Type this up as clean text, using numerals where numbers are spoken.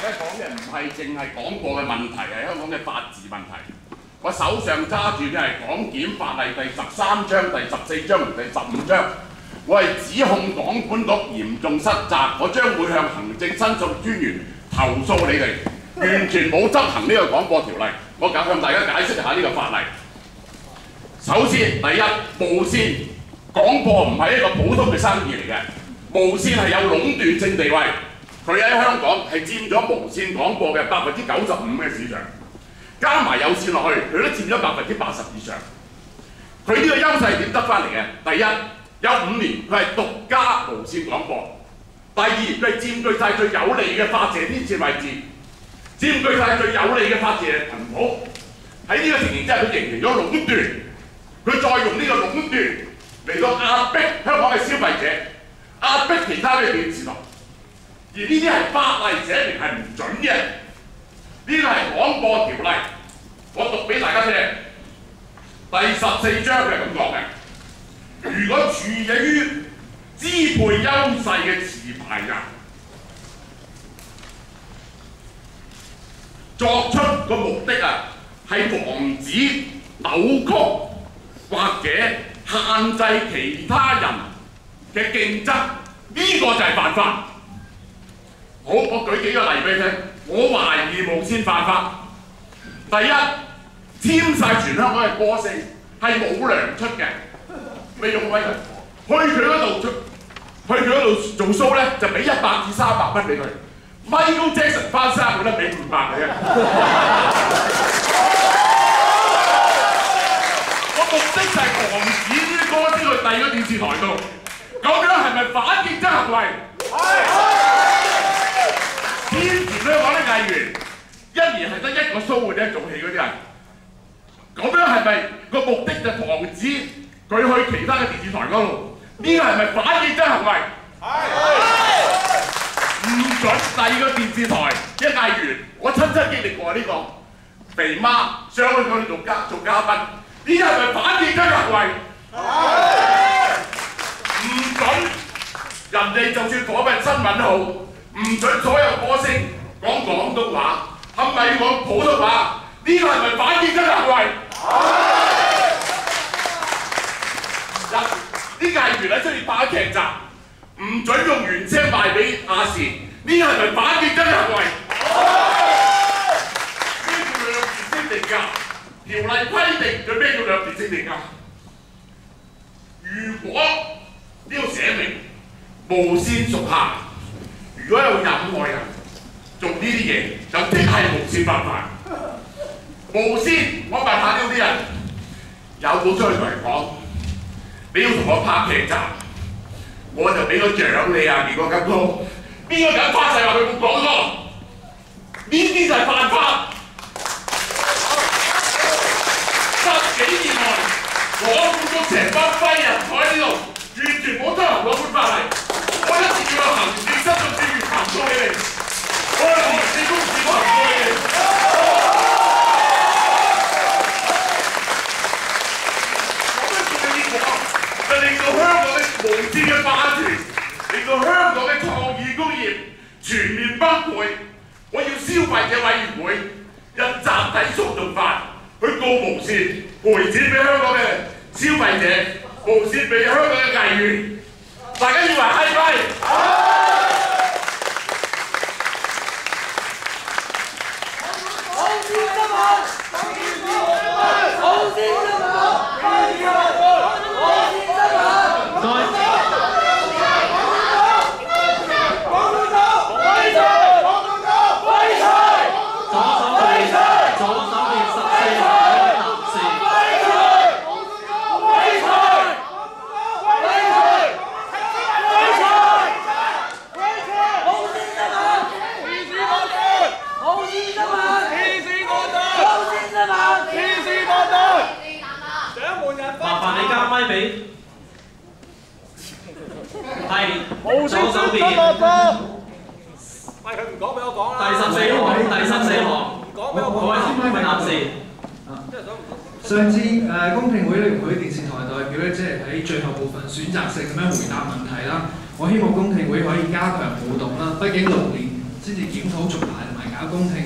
家講嘅唔係淨係廣播嘅問題，係香港嘅法治問題。我手上揸住嘅係港檢法例第13章、第14章同第15章。我係指控港管局嚴重失責，我將會向行政申訴專員投訴你哋，完全冇執行呢個廣播條例。我向大家解釋下呢個法例。首先，第一，無線廣播唔係一個普通嘅生意嚟嘅，無線係有壟斷性地位，佢喺香港係佔咗無線廣播嘅95%嘅市場，加埋有線落去，佢都佔咗80%以上。佢呢個優勢點得翻嚟嘅？第一，有5年佢係獨家無線廣播；第二，佢係佔據晒最有利嘅發射天線位置，佔據晒最有利嘅發射頻譜。喺呢個情形之下，佢形成咗壟斷。佢再用呢個壟斷嚟到壓迫香港嘅消費者，壓迫其他嘅電視台，而呢啲係法例寫明係唔準嘅。呢個係廣播條例，我讀俾大家聽。第14章係咁講嘅：如果處於支配優勢嘅持牌人作出個目的係防止扭曲或者限制其他人嘅競爭，呢個就係犯法。好，我舉幾個例俾你聽。我懷疑無線犯法。第一，簽晒全香港嘅歌星係冇糧出嘅，未用威人，去佢嗰度做 show 咧，就俾100至300蚊俾佢。Michael Jackson 翻生佢都俾500嘅啫。目的就係防止呢啲歌星去第二個電視台度，咁樣係咪反競爭行為？天前香港啲藝員1年係得1個 show 嘅啫，做戲嗰啲人，咁樣係咪個目的就防止佢去其他嘅電視台嗰度？呢個係咪反競爭行為？唔準第二個電視台嘅藝員，我親身經歷過呢個肥媽上去嗰度做嘉賓。呢啲係咪反競爭行為？唔準人哋就算訪問新聞號，唔準所有歌星講廣東話，係咪講普通話？呢個係咪反競爭行為？啲藝員喺出面拍劇集，唔準用原聲賣俾亞視，呢個係咪反競爭行為？咩叫兩原聲定價？條例規定佢咩叫兩年性定價？如果呢度寫明無線屬下，如果有任何人做呢啲嘢，就即係無線犯法。無線，我問下呢啲人有冇出去同人講，你要同我拍劇集，我就俾個獎你啊！如果咁多，邊個敢發誓話佢冇講過？呢啲就係犯法。10幾年來，我管局成班廢人坐喺呢度，完全冇執行我管法例。我一定要有行政申訴專員投訴你哋，我係廉政公署投訴你哋。我咩叫你講？就令到香港嘅無線嘅霸權，令到香港嘅創意工業全面崩潰。我要消費者委員會引集體訴訟法。去告無線，賠錢俾香港嘅消費者，無線俾香港嘅藝員，大家認為係咪？上次公聽會咧容許電視台代表咧，即係喺最後部分選擇性咁樣回答問題啦。我希望公聽會可以加強互動啦。畢竟6年之先至檢討續牌同埋搞公聽。